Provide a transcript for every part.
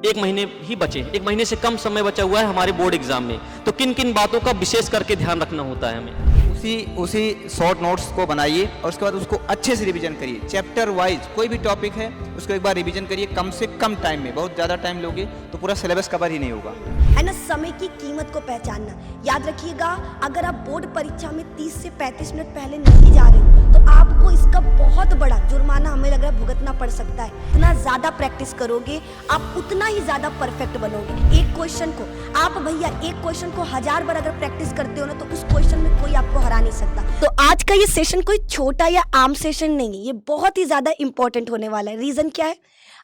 एक महीने ही बचे, एक महीने से कम समय बचा हुआ है हमारे बोर्ड एग्जाम में, तो किन किन बातों का विशेष करके ध्यान रखना होता है हमें? उसी उसी शॉर्ट नोट्स को बनाइए और उसके बाद उसको अच्छे से रिवीजन करिए। चैप्टर वाइज कोई भी टॉपिक है उसको एक बार रिवीजन करिए कम से कम टाइम में। बहुत ज़्यादा टाइम लोगे तो पूरा सिलेबस कवर ही नहीं होगा। है ना, समय की कीमत को पहचानना। याद रखिएगा, अगर आप बोर्ड परीक्षा में 30 से 35 मिनट पहले नहीं जा रहे हो तो आपको इसका बहुत बड़ा जुर्माना हमें लग रहा है भुगतना पड़ सकता है। इतना ज़्यादा प्रैक्टिस करोगे आप उतना ही ज़्यादा परफेक्ट बनोगे। एक क्वेश्चन को आप भैया एक क्वेश्चन को 1000 बार अगर प्रैक्टिस करते हो ना तो उस क्वेश्चन में कोई आपको हरा नहीं सकता। तो आज का ये सेशन कोई छोटा या आम सेशन नहीं है, ये बहुत ही ज़्यादा इंपॉर्टेंट होने वाला है। रीज़न क्या है?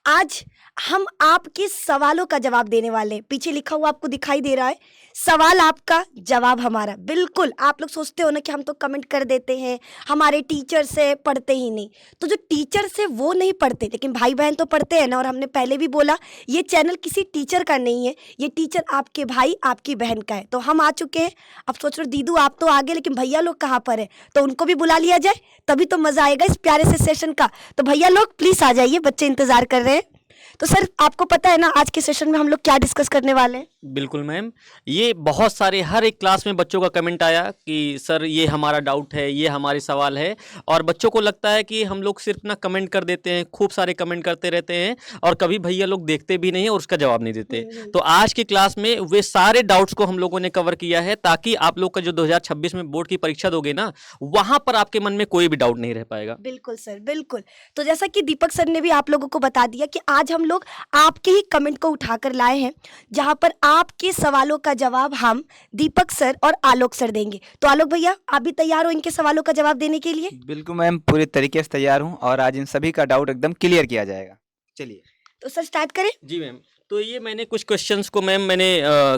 आज हम आपके सवालों का जवाब देने वाले हैं। पीछे लिखा हुआ आपको दिखाई दे रहा है, सवाल आपका जवाब हमारा। बिल्कुल, आप लोग सोचते हो ना कि हम तो कमेंट कर देते हैं, हमारे टीचर से पढ़ते ही नहीं। तो जो टीचर से वो नहीं पढ़ते, लेकिन भाई बहन तो पढ़ते हैं ना। और हमने पहले भी बोला ये चैनल किसी टीचर का नहीं है, ये टीचर आपके भाई आपकी बहन का है। तो हम आ चुके हैं। अब सोच रहे दीदू आप तो आगे, लेकिन भैया लोग कहाँ पर है? तो उनको भी बुला लिया जाए, तभी तो मजा आएगा इस प्यारे से सेशन का। तो भैया लोग प्लीज आ जाइए, बच्चे इंतजार कर रहे हैं। तो सर आपको पता है ना आज के सेशन में हम लोग क्या डिस्कस करने वाले हैं? बिल्कुल मैम, ये बहुत सारे हर एक क्लास में बच्चों का कमेंट आया कि सर ये हमारा डाउट है, ये हमारे सवाल है, और बच्चों को लगता है कि हम लोग सिर्फ ना कमेंट कर देते हैं, खूब सारे कमेंट करते रहते हैं और कभी भैया लोग देखते भी नहीं है और उसका जवाब नहीं देते। तो आज की क्लास में वे सारे डाउट्स को हम लोगों ने कवर किया है ताकि आप लोग का जो 2026 में बोर्ड की परीक्षा दोगे ना, वहां पर आपके मन में कोई भी डाउट नहीं रह पाएगा। बिल्कुल सर, बिल्कुल। तो जैसा कि दीपक सर ने भी आप लोगों को बता दिया कि आज हम लोग आपके ही कमेंट को उठाकर लाए हैं, जहां पर आपके सवालों का जवाब हम दीपक सर और आलोक सर देंगे। तो आलोक भैया आप भी तैयार हो इनके सवालों का जवाब देने के लिए? बिल्कुल मैम, पूरे तरीके से तैयार हूँ और आज इन सभी का डाउट एकदम क्लियर किया जाएगा। चलिए तो सर स्टार्ट करें। जी मैम, तो ये मैंने कुछ क्वेश्चंस को मैम मैंने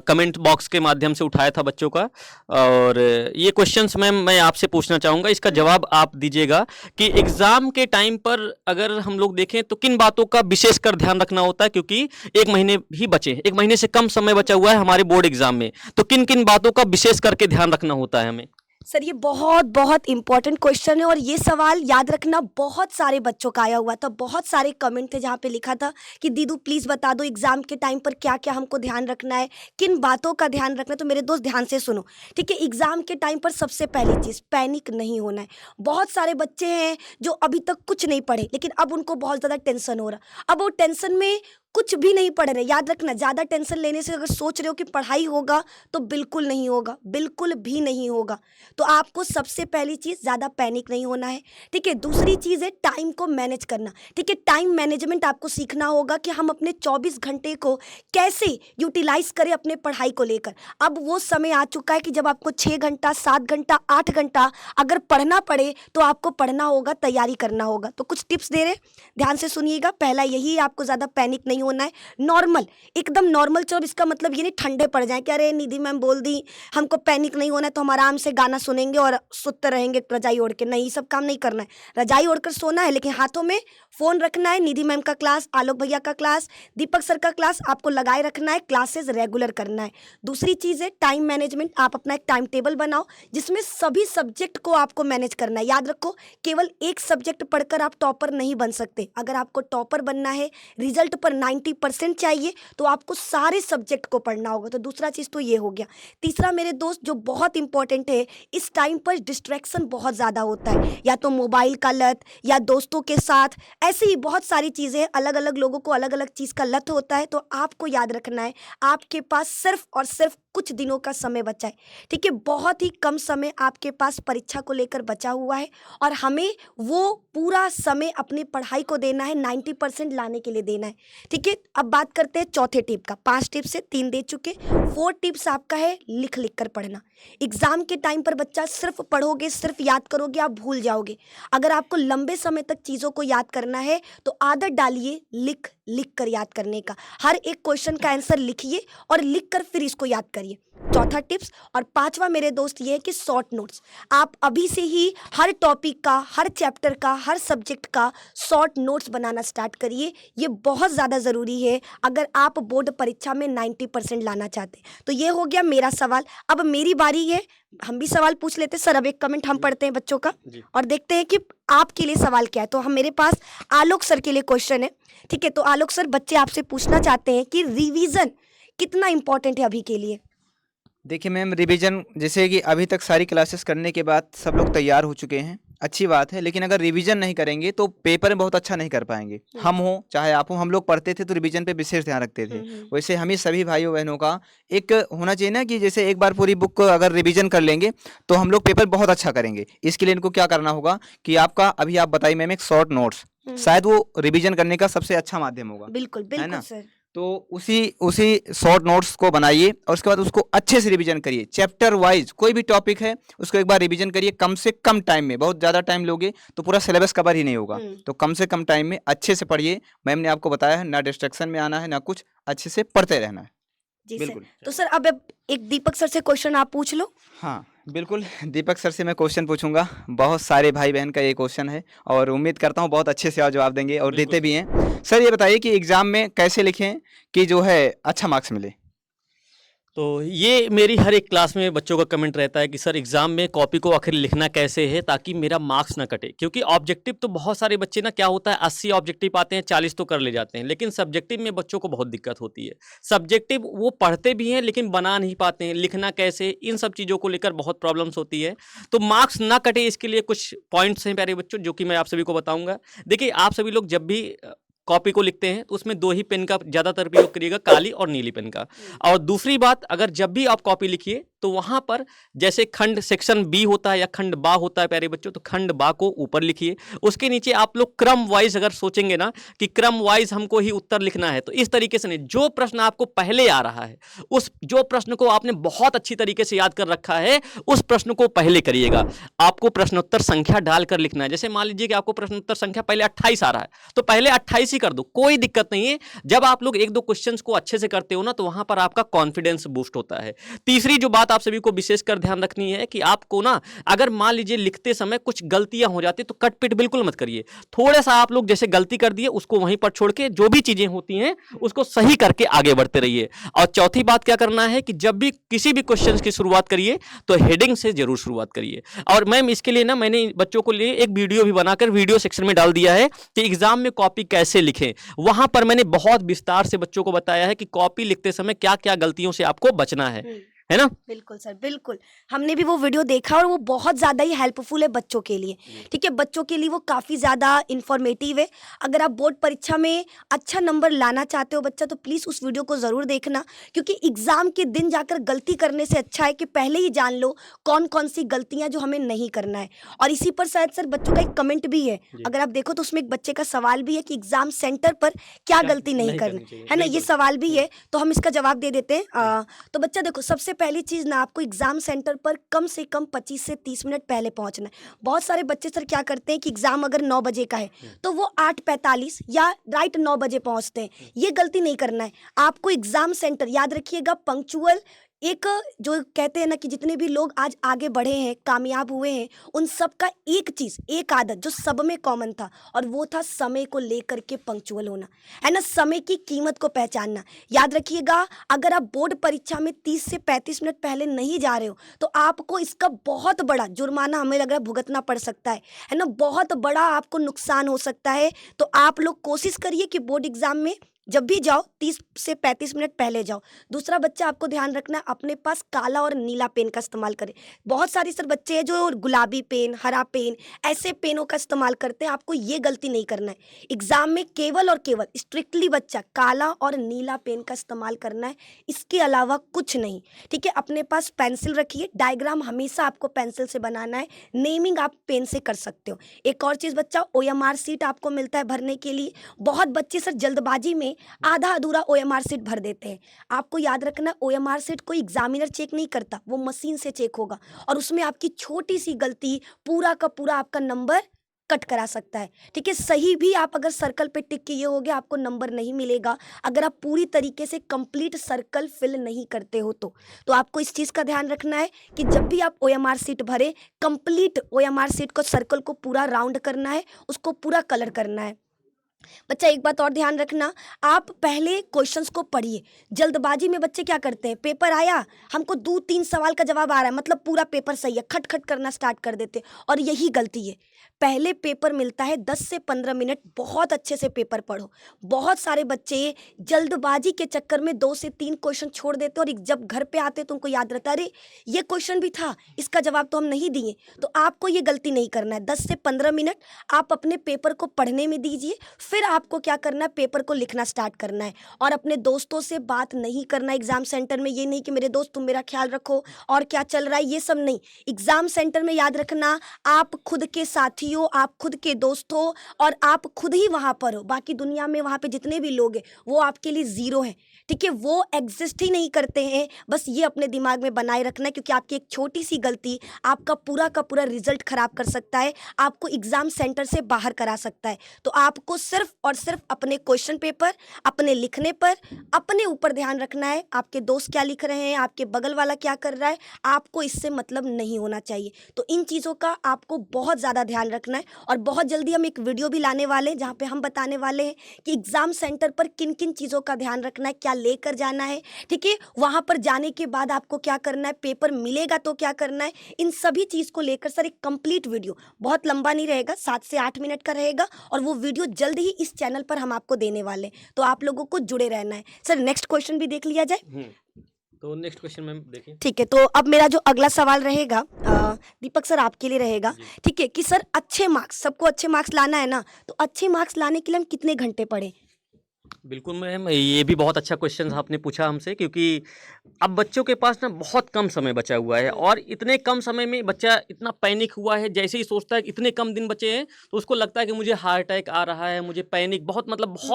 कमेंट बॉक्स के माध्यम से उठाया था बच्चों का, और ये क्वेश्चंस मैम मैं आपसे पूछना चाहूँगा, इसका जवाब आप दीजिएगा कि एग्ज़ाम के टाइम पर अगर हम लोग देखें तो किन बातों का विशेषकर ध्यान रखना होता है, क्योंकि एक महीने ही बचे, एक महीने से कम समय बचा हुआ है हमारे बोर्ड एग्जाम में, तो किन किन बातों का विशेष करके ध्यान रखना होता है हमें? सर ये बहुत बहुत इंपॉर्टेंट क्वेश्चन है और ये सवाल याद रखना बहुत सारे बच्चों का आया हुआ था। बहुत सारे कमेंट थे जहाँ पे लिखा था कि दीदू प्लीज़ बता दो एग्जाम के टाइम पर क्या क्या हमको ध्यान रखना है, किन बातों का ध्यान रखना है। तो मेरे दोस्त ध्यान से सुनो, ठीक है? एग्जाम के टाइम पर सबसे पहली चीज़ पैनिक नहीं होना है। बहुत सारे बच्चे हैं जो अभी तक कुछ नहीं पढ़े, लेकिन अब उनको बहुत ज़्यादा टेंशन हो रहा। अब वो टेंशन में कुछ भी नहीं पढ़ रहे। याद रखना, ज़्यादा टेंशन लेने से अगर सोच रहे हो कि पढ़ाई होगा तो बिल्कुल नहीं होगा, बिल्कुल भी नहीं होगा। तो आपको सबसे पहली चीज़ ज़्यादा पैनिक नहीं होना है, ठीक है? दूसरी चीज़ है टाइम को मैनेज करना, ठीक है? टाइम मैनेजमेंट आपको सीखना होगा कि हम अपने 24 घंटे को कैसे यूटिलाइज करें अपने पढ़ाई को लेकर। अब वो समय आ चुका है कि जब आपको 6 घंटा 7 घंटा 8 घंटा अगर पढ़ना पड़े तो आपको पढ़ना होगा, तैयारी करना होगा। तो कुछ टिप्स दे रहे, ध्यान से सुनिएगा। पहला यही है, आपको ज़्यादा पैनिक नहीं होना है, नॉर्मल, एकदम नॉर्मल चलो। इसका मतलब ये नहीं ठंडे पड़ जाए कि अरे निधि मैम बोल दी हमको पैनिक नहीं होना है तो हम आराम से गाना सुनेंगे और सुते रहेंगे रजाई ओढ़ के। नहीं, सब काम नहीं करना है। रजाई ओढ़कर सोना है, लेकिन हाथों में फ़ोन रखना है। निधि मैम का क्लास, आलोक भैया का क्लास, दीपक सर का क्लास आपको लगाए रखना है, क्लासेस रेगुलर करना है। दूसरी चीज़ है टाइम मैनेजमेंट। आप अपना एक टाइम टेबल बनाओ जिसमें सभी सब्जेक्ट को आपको मैनेज करना है। याद रखो, केवल एक सब्जेक्ट पढ़कर आप टॉपर नहीं बन सकते। अगर आपको टॉपर बनना है, रिजल्ट पर 90% चाहिए, तो आपको सारे सब्जेक्ट को पढ़ना होगा। तो दूसरा चीज़ तो ये हो गया। तीसरा मेरे दोस्त जो बहुत इंपॉर्टेंट है, इस टाइम पर डिस्ट्रैक्शन बहुत ज़्यादा होता है, या तो मोबाइल का लत या दोस्तों के साथ, ऐसी ही बहुत सारी चीज़ें। अलग अलग लोगों को अलग अलग चीज़ का लत होता है। तो आपको याद रखना है आपके पास सिर्फ और सिर्फ कुछ दिनों का समय बचा है, ठीक है? बहुत ही कम समय आपके पास परीक्षा को लेकर बचा हुआ है और हमें वो पूरा समय अपनी पढ़ाई को देना है, 90% लाने के लिए देना है, ठीक है? अब बात करते हैं चौथे टिप का। 5 टिप्स से 3 दे चुके, 4 टिप्स आपका है लिख लिख कर पढ़ना। एग्जाम के टाइम पर बच्चा सिर्फ पढ़ोगे, सिर्फ याद करोगे, आप भूल जाओगे। अगर आपको लंबे समय तक चीज़ों को याद करना है तो आदत डालिए लिख लिख कर याद करने का। हर एक क्वेश्चन का आंसर लिखिए और लिख कर फिर इसको याद करिए। चौथा टिप्स। और पांचवा मेरे दोस्त ये है कि शॉर्ट नोट्स आप अभी से ही हर टॉपिक का, हर चैप्टर का, हर सब्जेक्ट का शॉर्ट नोट्स बनाना स्टार्ट करिए। ये बहुत ज़्यादा ज़रूरी है अगर आप बोर्ड परीक्षा में 90% लाना चाहते हैं। तो ये हो गया मेरा सवाल। अब मेरी बारी है, हम भी सवाल पूछ लेते हैं। सर अब एक कमेंट हम पढ़ते हैं बच्चों का जी। और देखते हैं कि आपके लिए सवाल क्या है। तो हम मेरे पास आलोक सर के लिए क्वेश्चन है। ठीक है, तो आलोक सर बच्चे आपसे पूछना चाहते हैं कि रिवीजन कितना इंपॉर्टेंट है अभी के लिए। देखिए मैम, रिवीजन जैसे कि अभी तक सारी क्लासेस करने के बाद सब लोग तैयार हो चुके हैं, अच्छी बात है, लेकिन अगर रिवीजन नहीं करेंगे तो पेपर में बहुत अच्छा नहीं कर पाएंगे। हम हो चाहे आप हो, हम लोग पढ़ते थे तो रिवीजन पे विशेष ध्यान रखते थे। वैसे हम ही सभी भाइयों बहनों का एक होना चाहिए ना कि जैसे एक बार पूरी बुक अगर रिवीजन कर लेंगे तो हम लोग पेपर बहुत अच्छा करेंगे। इसके लिए इनको क्या करना होगा कि आपका अभी आप बताइए मैम, एक शॉर्ट नोट्स शायद वो रिवीजन करने का सबसे अच्छा माध्यम होगा, बिल्कुल है बिल्कुल ना? सर। तो उसी शॉर्ट नोट्स को बनाइए और उसके बाद उसको अच्छे से रिवीजन करिए। चैप्टर वाइज कोई भी टॉपिक है उसको एक बार रिवीजन करिए, कम से कम टाइम में। बहुत ज़्यादा टाइम लोगे तो पूरा सिलेबस कवर ही नहीं होगा। तो कम से कम टाइम में अच्छे से पढ़िए। मैम ने आपको बताया है, ना डिस्ट्रैक्शन में आना है, ना कुछ, अच्छे से पढ़ते रहना है। जी सर। बिल्कुल। तो सर अब एक दीपक सर से क्वेश्चन आप पूछ लो। हाँ बिल्कुल, दीपक सर से मैं क्वेश्चन पूछूंगा। बहुत सारे भाई बहन का ये क्वेश्चन है और उम्मीद करता हूँ बहुत अच्छे से आप जवाब देंगे और देते भी हैं। सर ये बताइए कि एग्ज़ाम में कैसे लिखें कि जो है अच्छा मार्क्स मिले। तो ये मेरी हर एक क्लास में बच्चों का कमेंट रहता है कि सर एग्ज़ाम में कॉपी को आखिर लिखना कैसे है ताकि मेरा मार्क्स ना कटे। क्योंकि ऑब्जेक्टिव तो बहुत सारे बच्चे ना क्या होता है 80 ऑब्जेक्टिव आते हैं, 40 तो कर ले जाते हैं, लेकिन सब्जेक्टिव में बच्चों को बहुत दिक्कत होती है। सब्जेक्टिव वो पढ़ते भी हैं लेकिन बना नहीं पाते हैं, लिखना कैसे, इन सब चीज़ों को लेकर बहुत प्रॉब्लम्स होती है। तो मार्क्स ना कटे इसके लिए कुछ पॉइंट्स हैं प्यारे बच्चों, जो कि मैं आप सभी को बताऊँगा। देखिए आप सभी लोग जब भी कॉपी को लिखते हैं तो उसमें 2 ही पेन का ज़्यादातर प्रयोग करिएगा, काली और नीली पेन का। और दूसरी बात, अगर जब भी आप कॉपी लिखिए तो वहाँ पर जैसे खंड सेक्शन बी होता है या खंड बा होता है प्यारे बच्चों, तो खंड बा को ऊपर लिखिए। उसके नीचे आप लोग क्रम वाइज अगर सोचेंगे ना कि क्रम वाइज हमको ही उत्तर लिखना है, तो इस तरीके से नहीं, जो प्रश्न आपको पहले आ रहा है, उस जो प्रश्न को आपने बहुत अच्छी तरीके से याद कर रखा है, उस प्रश्न को पहले करिएगा। आपको प्रश्नोत्तर संख्या डालकर लिखना है। जैसे मान लीजिए कि आपको प्रश्नोत्तर संख्या पहले 28 आ रहा है, तो पहले 28 ही कर दो, कोई दिक्कत नहीं है। जब आप लोग 1-2 क्वेश्चंस को अच्छे से करते हो ना, तो वहां पर आपका कॉन्फिडेंस बूस्ट होता है। तीसरी जो बात आप सभी को विशेषकर ध्यान रखनी है कि आपको ना अगर मान लीजिए लिखते समय कुछ गलतियां हो जाती तो कट पिट बिल्कुल मत करिए। थोड़ा सा आप लोग जैसे गलती कर दिए उसको वहीं पर छोड़ के जो भी चीजें होती हैं उसको सही करके आगे बढ़ते रहिए। और चौथी बात क्या करना है कि जब भी किसी भी क्वेश्चन की शुरुआत करिए तो हेडिंग से जरूर शुरुआत करिए। और मैम इसके लिए ना मैंने बच्चों को लिए एक वीडियो भी बनाकर वीडियो सेक्शन में डाल दिया है कि एग्जाम में कॉपी कैसे लिखें। वहां पर मैंने बहुत विस्तार से बच्चों को बताया है कि कॉपी लिखते समय क्या क्या गलतियों से आपको बचना है ना? बिल्कुल सर, बिल्कुल। हमने भी वो वीडियो देखा और वो बहुत ज़्यादा ही हेल्पफुल है बच्चों के लिए। ठीक है, बच्चों के लिए वो काफ़ी ज़्यादा इन्फॉर्मेटिव है। अगर आप बोर्ड परीक्षा में अच्छा नंबर लाना चाहते हो बच्चा, तो प्लीज़ उस वीडियो को ज़रूर देखना, क्योंकि एग्ज़ाम के दिन जाकर गलती करने से अच्छा है कि पहले ही जान लो कौन कौन सी गलतियाँ जो हमें नहीं करना है। और इसी पर शायद सर बच्चों का एक कमेंट भी है, अगर आप देखो तो उसमें एक बच्चे का सवाल भी है कि एग्ज़ाम सेंटर पर क्या गलती नहीं करनी है ना, ये सवाल भी है। तो हम इसका जवाब दे देते हैं। तो बच्चा देखो, सबसे पहली चीज़ ना, आपको एग्ज़ाम सेंटर पर कम से कम 25 से 30 मिनट पहले पहुंचना है। बहुत सारे बच्चे सर क्या करते हैं कि एग्ज़ाम अगर 9 बजे का है तो वो 8:45 या राइट 9 बजे पहुंचते हैं। ये गलती नहीं करना है आपको। एग्ज़ाम सेंटर याद रखिएगा, पंक्चुअल, एक जो कहते हैं ना कि जितने भी लोग आज आगे बढ़े हैं, कामयाब हुए हैं, उन सब का एक चीज़, एक आदत जो सब में कॉमन था, और वो था समय को लेकर के पंक्चुअल होना, है ना, समय की कीमत को पहचानना। याद रखिएगा, अगर आप बोर्ड परीक्षा में 30 से 35 मिनट पहले नहीं जा रहे हो तो आपको इसका बहुत बड़ा जुर्माना हमें लग रहा है भुगतना पड़ सकता है ना, बहुत बड़ा आपको नुकसान हो सकता है। तो आप लोग कोशिश करिए कि बोर्ड एग्ज़ाम में जब भी जाओ 30 से 35 मिनट पहले जाओ। दूसरा बच्चा, आपको ध्यान रखना है अपने पास काला और नीला पेन का इस्तेमाल करें। बहुत सारे सर बच्चे हैं जो गुलाबी पेन, हरा पेन, ऐसे पेनों का इस्तेमाल करते हैं। आपको ये गलती नहीं करना है। एग्जाम में केवल और केवल स्ट्रिक्टली बच्चा काला और नीला पेन का इस्तेमाल करना है, इसके अलावा कुछ नहीं। ठीक है, अपने पास पेंसिल रखिए, डायग्राम हमेशा आपको पेंसिल से बनाना है, नेमिंग आप पेन से कर सकते हो। एक और चीज़ बच्चा, OMR सीट आपको मिलता है भरने के लिए। बहुत बच्चे सर जल्दबाजी में आधा अधूरा OMR सीट भर देते हैं। आपको याद रखना, OMR सीट कोई एग्जामिनर चेक नहीं करता, वो मशीन से चेक होगा, और उसमें आपकी छोटी सी गलती पूरा का पूरा आपका नंबर कट करा सकता है। ठीक है, सही भी आप अगर सर्कल पे टिक किए होगे आपको नंबर नहीं मिलेगा, अगर आप पूरी तरीके से कंप्लीट सर्कल फिल नहीं करते हो तो आपको इस चीज़ का ध्यान रखना है कि जब भी आप ओएमआर शीट भरे, कंप्लीट ओएमआर शीट को, सर्कल को पूरा राउंड करना है, उसको पूरा कलर करना है। बच्चा एक बात और ध्यान रखना, आप पहले क्वेश्चंस को पढ़िए। जल्दबाजी में बच्चे क्या करते हैं, पेपर आया, हमको 2-3 सवाल का जवाब आ रहा है, मतलब पूरा पेपर सही है, खट खट करना स्टार्ट कर देते हैं, और यही गलती है। पहले पेपर मिलता है 10 से 15 मिनट, बहुत अच्छे से पेपर पढ़ो। बहुत सारे बच्चे जल्दबाजी के चक्कर में 2 से 3 क्वेश्चन छोड़ देते हैं, और जब घर पे आते तो उनको याद रहता है, अरे ये क्वेश्चन भी था, इसका जवाब तो हम नहीं दिए। तो आपको ये गलती नहीं करना है। 10 से 15 मिनट आप अपने पेपर को पढ़ने में दीजिए, फिर आपको क्या करना है, पेपर को लिखना स्टार्ट करना है। और अपने दोस्तों से बात नहीं करना एग्जाम सेंटर में, ये नहीं कि मेरे दोस्त तुम मेरा ख्याल रखो और क्या चल रहा है, ये सब नहीं। एग्जाम सेंटर में याद रखना, आप खुद के साथी हो, आप खुद के दोस्त हो, और आप खुद ही वहाँ पर हो। बाकी दुनिया में वहाँ पे जितने भी लोग हैं वो आपके लिए ज़ीरो है। ठीक है, वो एग्जिस्ट ही नहीं करते हैं। बस ये अपने दिमाग में बनाए रखना है, क्योंकि आपकी एक छोटी सी गलती आपका पूरा का पूरा रिजल्ट खराब कर सकता है, आपको एग्जाम सेंटर से बाहर करा सकता है। तो आपको सिर्फ और सिर्फ अपने क्वेश्चन पेपर, अपने लिखने पर, अपने ऊपर ध्यान रखना है। आपके दोस्त क्या लिख रहे हैं, आपके बगल वाला क्या कर रहा है, आपको इससे मतलब नहीं होना चाहिए। तो इन चीज़ों का आपको बहुत ज़्यादा ध्यान रखना है। और बहुत जल्दी हम एक वीडियो भी लाने वाले हैं जहाँ पे हम बताने वाले हैं कि एग्ज़ाम सेंटर पर किन किन चीज़ों का ध्यान रखना है, क्या लेकर जाना है। ठीक है, वहाँ पर जाने के बाद आपको क्या करना है, पेपर मिलेगा तो क्या करना है, इन सभी चीज़ को लेकर सर एक कंप्लीट वीडियो, बहुत लंबा नहीं रहेगा, 7 से 8 मिनट का रहेगा, और वो वीडियो जल्द ही इस चैनल पर हम आपको देने वाले हैं। तो आप लोगों को जुड़े रहना है। सर नेक्स्ट क्वेश्चन भी देख लिया जाए। तो नेक्स्ट क्वेश्चन मैम देखिए। ठीक है, तो अब मेरा जो अगला सवाल रहेगा दीपक सर आपके लिए रहेगा। ठीक है, कि सर अच्छे मार्क्स, सबको अच्छे मार्क्स लाना है ना, तो अच्छे मार्क्स लाने के लिए हम कितने घंटे पढ़ें? बिल्कुल मैम, ये भी बहुत अच्छा क्वेश्चन आपने पूछा हमसे, क्योंकि अब बच्चों के पास ना बहुत कम समय बचा हुआ है, और इतने कम समय में बच्चा इतना पैनिक हुआ है। जैसे ही सोचता है कि इतने कम दिन बचे हैं तो उसको लगता है कि मुझे हार्ट अटैक आ रहा है, मुझे पैनिक, बहुत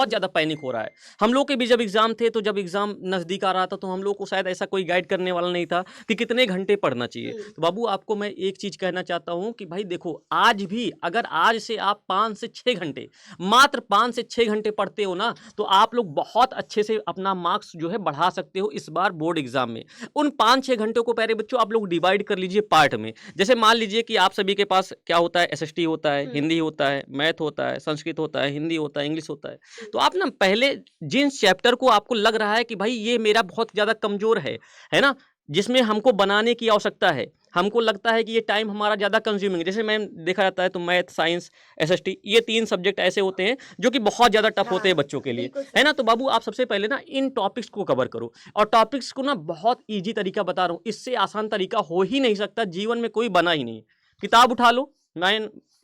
ज़्यादा पैनिक हो रहा है। हम लोग के भी जब एग्ज़ाम थे, तो जब एग्ज़ाम नज़दीक आ रहा था तो हम लोग को शायद ऐसा कोई गाइड करने वाला नहीं था कि कितने घंटे पढ़ना चाहिए। तो बाबू आपको मैं एक चीज़ कहना चाहता हूँ कि भाई देखो, आज भी अगर आज से आप 5 से 6 घंटे, मात्र 5 से 6 घंटे पढ़ते हो ना, तो आप लोग बहुत अच्छे से अपना मार्क्स जो है बढ़ा सकते हो इस बार बोर्ड एग्जाम में। उन 5-6 घंटों को प्यारे बच्चों आप लोग डिवाइड कर लीजिए पार्ट में। जैसे मान लीजिए कि आप सभी के पास क्या होता है, एसएसटी होता है, हिंदी होता है, मैथ होता है, संस्कृत होता है, हिंदी होता है, इंग्लिश होता है। तो आप ना पहले जिन चैप्टर को आपको लग रहा है कि भाई ये मेरा बहुत ज़्यादा कमज़ोर है ना, जिसमें हमको बनाने की आवश्यकता है, हमको लगता है कि ये टाइम हमारा ज़्यादा कंज्यूमिंग, जैसे मैम देखा जाता है तो मैथ, साइंस, एसएसटी, ये 3 सब्जेक्ट ऐसे होते हैं जो कि बहुत ज़्यादा टफ होते हैं बच्चों के लिए, है ना। तो बाबू आप सबसे पहले ना इन टॉपिक्स को कवर करो, और टॉपिक्स को ना बहुत ईजी तरीका बता रहा हूँ, इससे आसान तरीका हो ही नहीं सकता, जीवन में कोई बना ही नहीं। किताब उठा लो,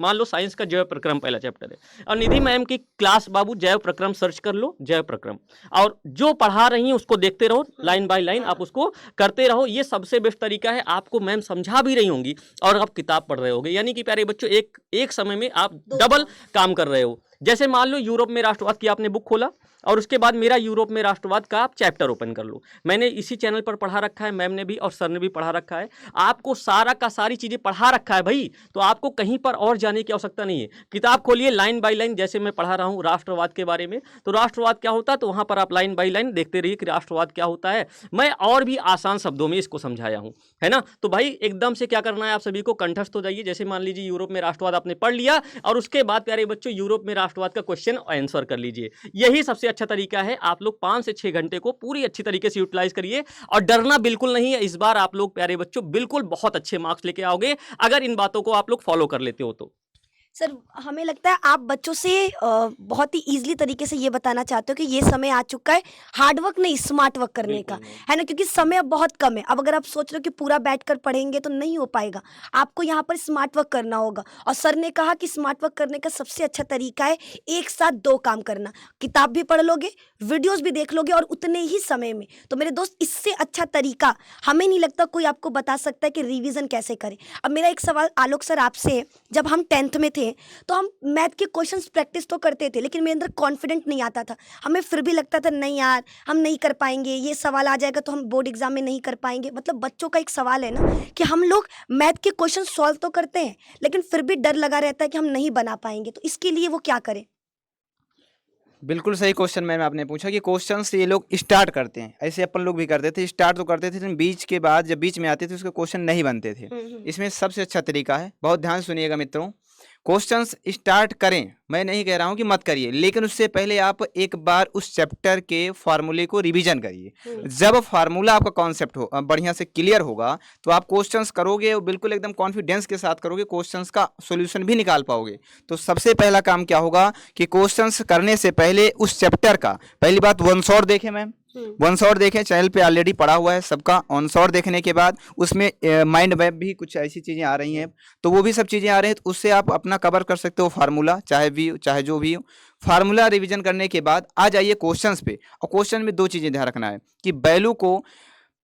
मान लो साइंस का जैव प्रक्रम पहला चैप्टर है, और निधि मैम की क्लास बाबू जैव प्रक्रम सर्च कर लो, जैव प्रक्रम, और जो पढ़ा रही हैं उसको देखते रहो, लाइन बाय लाइन आप उसको करते रहो। ये सबसे बेस्ट तरीका है। आपको मैम समझा भी रही होंगी और आप किताब पढ़ रहे होगे, यानी कि प्यारे बच्चों एक समय में आप डबल काम कर रहे हो। जैसे मान लो यूरोप में राष्ट्रवाद की आपने बुक खोला, और उसके बाद मेरा यूरोप में राष्ट्रवाद का आप चैप्टर ओपन कर लो। मैंने इसी चैनल पर पढ़ा रखा है, मैम ने भी और सर ने भी पढ़ा रखा है, आपको सारा का सारी चीज़ें पढ़ा रखा है भाई, तो आपको कहीं पर और जाने की आवश्यकता नहीं है। किताब खोलिए, लाइन बाय लाइन, जैसे मैं पढ़ा रहा हूँ राष्ट्रवाद के बारे में, तो राष्ट्रवाद क्या होता है, तो वहाँ पर आप लाइन बाय लाइन देखते रहिए कि राष्ट्रवाद क्या होता है। मैं और भी आसान शब्दों में इसको समझाया हूँ, है ना। तो भाई एकदम से क्या करना है, आप सभी को कंठस्थ हो जाइए। जैसे मान लीजिए यूरोप में राष्ट्रवाद आपने पढ़ लिया, और उसके बाद प्यारे बच्चों यूरोप में राष्ट्रवाद का क्वेश्चन आंसर कर लीजिए। यही सबसे अच्छा तरीका है। आप लोग 5 से 6 घंटे को पूरी अच्छी तरीके से यूटिलाइज करिए, और डरना बिल्कुल नहीं है। इस बार आप लोग प्यारे बच्चों बिल्कुल बहुत अच्छे मार्क्स लेके आओगे, अगर इन बातों को आप लोग फॉलो कर लेते हो तो। सर हमें लगता है आप बच्चों से बहुत ही ईजिली तरीके से ये बताना चाहते हो कि ये समय आ चुका है हार्ड वर्क नहीं स्मार्ट वर्क करने का, है ना, क्योंकि समय अब बहुत कम है। अब अगर आप सोच रहे हो कि पूरा बैठकर पढ़ेंगे तो नहीं हो पाएगा, आपको यहाँ पर स्मार्ट वर्क करना होगा। और सर ने कहा कि स्मार्ट वर्क करने का सबसे अच्छा तरीका है एक साथ 2 काम करना, किताब भी पढ़ लोगे, वीडियोज़ भी देख लोगे, और उतने ही समय में। तो मेरे दोस्त इससे अच्छा तरीका हमें नहीं लगता कोई आपको बता सकता है कि रिविज़न कैसे करें। अब मेरा एक सवाल आलोक सर आपसे है, जब हम 10th में थे थे तो हम मैथ के क्वेश्चंस प्रैक्टिस तो करते थे, लेकिन मेरे अंदर कॉन्फिडेंट नहीं आता था। हमें फिर भी लगता था नहीं यार हम नहीं कर पाएंगे, ये सवाल आ जाएगा तो हम बोर्ड एग्जाम में नहीं कर पाएंगे। मतलब बच्चों का एक सवाल है ना कि हम लोग मैथ के क्वेश्चन सॉल्व तो करते हैं लेकिन फिर भी डर लगा रहता है कि हम नहीं बना पाएंगे। तो इसके लिए वो क्या करें? बिल्कुल सही क्वेश्चन मैम आपने पूछा कि क्वेश्चन ये लोग स्टार्ट करते हैं, ऐसे अपन लोग भी करते थे, स्टार्ट तो करते थे लेकिन बीच के बाद जब बीच में आते थे उसके क्वेश्चन नहीं बनते थे। इसमें सबसे अच्छा तरीका है, बहुत ध्यान सुनिएगा मित्रों, क्वेश्चंस स्टार्ट करें, मैं नहीं कह रहा हूं कि मत करिए, लेकिन उससे पहले आप एक बार उस चैप्टर के फार्मूले को रिवीजन करिए। जब फार्मूला आपका कॉन्सेप्ट हो बढ़िया से क्लियर होगा तो आप क्वेश्चंस करोगे और बिल्कुल एकदम कॉन्फिडेंस के साथ करोगे, क्वेश्चंस का सॉल्यूशन भी निकाल पाओगे। तो सबसे पहला काम क्या होगा कि क्वेश्चंस करने से पहले उस चैप्टर का पहली बात वन शॉट देखें मैम, वन शॉट देखें, चैनल पे ऑलरेडी पड़ा हुआ है सबका। ऑन शॉट देखने के बाद उसमें माइंड मैप भी कुछ ऐसी चीज़ें आ रही हैं, तो वो भी सब चीज़ें आ रही हैं, तो उससे आप अपना कवर कर सकते हो फार्मूला, चाहे भी चाहे जो भी हो। फार्मूला रिवीजन करने के बाद आ जाइए क्वेश्चंस पे, और क्वेश्चन में दो चीज़ें ध्यान रखना है कि वैल्यू को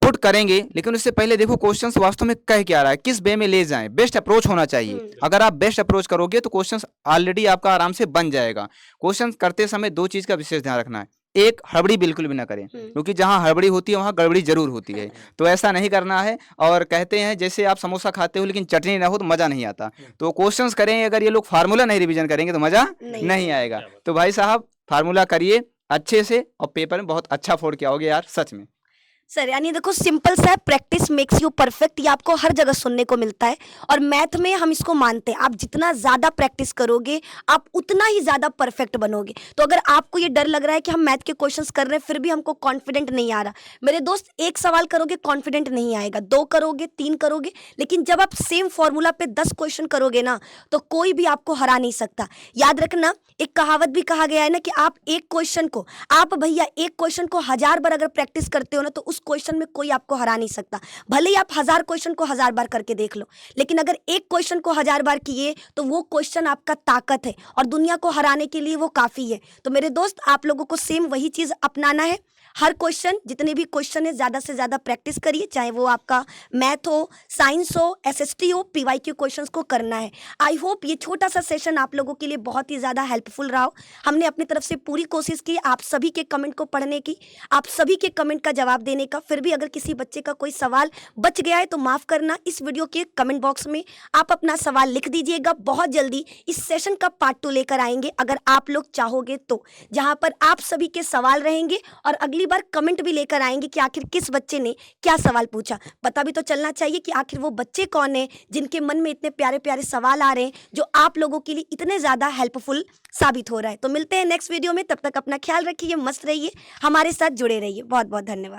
पुट करेंगे लेकिन उससे पहले देखो क्वेश्चंस वास्तव में कह क्या रहा है, किस वे में ले जाएं, बेस्ट अप्रोच होना चाहिए। अगर आप बेस्ट अप्रोच करोगे तो क्वेश्चंस ऑलरेडी आपका आराम से बन जाएगा। क्वेश्चंस करते समय दो चीज़ का विशेष ध्यान रखना है, एक हड़बड़ी बिल्कुल भी ना करें, क्योंकि जहां हड़बड़ी होती है वहां गड़बड़ी जरूर होती है, तो ऐसा नहीं करना है। और कहते हैं जैसे आप समोसा खाते हो लेकिन चटनी ना हो तो मजा नहीं आता, तो क्वेश्चंस करें अगर ये लोग फार्मूला नहीं रिवीजन करेंगे तो मजा नहीं आएगा। तो भाई साहब फार्मूला करिए अच्छे से और पेपर में बहुत अच्छा फोड़ के आओगे यार, सच में। सर यानी देखो सिंपल सा है, प्रैक्टिस मेक्स यू परफेक्ट, ये आपको हर जगह सुनने को मिलता है और मैथ में हम इसको मानते हैं। आप जितना ज़्यादा प्रैक्टिस करोगे आप उतना ही ज़्यादा परफेक्ट बनोगे। तो अगर आपको ये डर लग रहा है कि हम मैथ के क्वेश्चंस कर रहे हैं फिर भी हमको कॉन्फिडेंट नहीं आ रहा, मेरे दोस्त एक सवाल करोगे कॉन्फिडेंट नहीं आएगा, 2 करोगे 3 करोगे, लेकिन जब आप सेम फॉर्मूला पे 10 क्वेश्चन करोगे ना तो कोई भी आपको हरा नहीं सकता। याद रखना, एक कहावत भी कहा गया है ना कि आप एक क्वेश्चन को, आप भैया एक क्वेश्चन को 1000 बार अगर प्रैक्टिस करते हो ना तो उस क्वेश्चन में कोई आपको हरा नहीं सकता। भले ही आप 1000 क्वेश्चन को 1000 बार करके देख लो, लेकिन अगर एक क्वेश्चन को 1000 बार किए तो वो क्वेश्चन आपका ताकत है और दुनिया को हराने के लिए वो काफ़ी है। तो मेरे दोस्त आप लोगों को सेम वही चीज़ अपनाना है। हर क्वेश्चन, जितने भी क्वेश्चन है ज़्यादा से ज़्यादा प्रैक्टिस करिए, चाहे वो आपका मैथ हो, साइंस हो, एसएसटी हो, पीवाईक्यू क्वेश्चंस को करना है। आई होप ये छोटा सा सेशन आप लोगों के लिए बहुत ही ज़्यादा हेल्पफुल रहा हो। हमने अपनी तरफ से पूरी कोशिश की आप सभी के कमेंट को पढ़ने की, आप सभी के कमेंट का जवाब देने का। फिर भी अगर किसी बच्चे का कोई सवाल बच गया है तो माफ़ करना, इस वीडियो के कमेंट बॉक्स में आप अपना सवाल लिख दीजिएगा। बहुत जल्दी इस सेशन का पार्ट 2 लेकर आएंगे अगर आप लोग चाहोगे तो, जहाँ पर आप सभी के सवाल रहेंगे और अगली बार कमेंट भी लेकर आएंगे कि आखिर किस बच्चे ने क्या सवाल पूछा। पता भी तो चलना चाहिए कि आखिर वो बच्चे कौन है जिनके मन में इतने प्यारे प्यारे सवाल आ रहे हैं जो आप लोगों के लिए इतने ज़्यादा हेल्पफुल साबित हो रहा है। तो मिलते हैं नेक्स्ट वीडियो में, तब तक अपना ख्याल रखिए, मस्त रहिए, हमारे साथ जुड़े रहिए। बहुत बहुत धन्यवाद।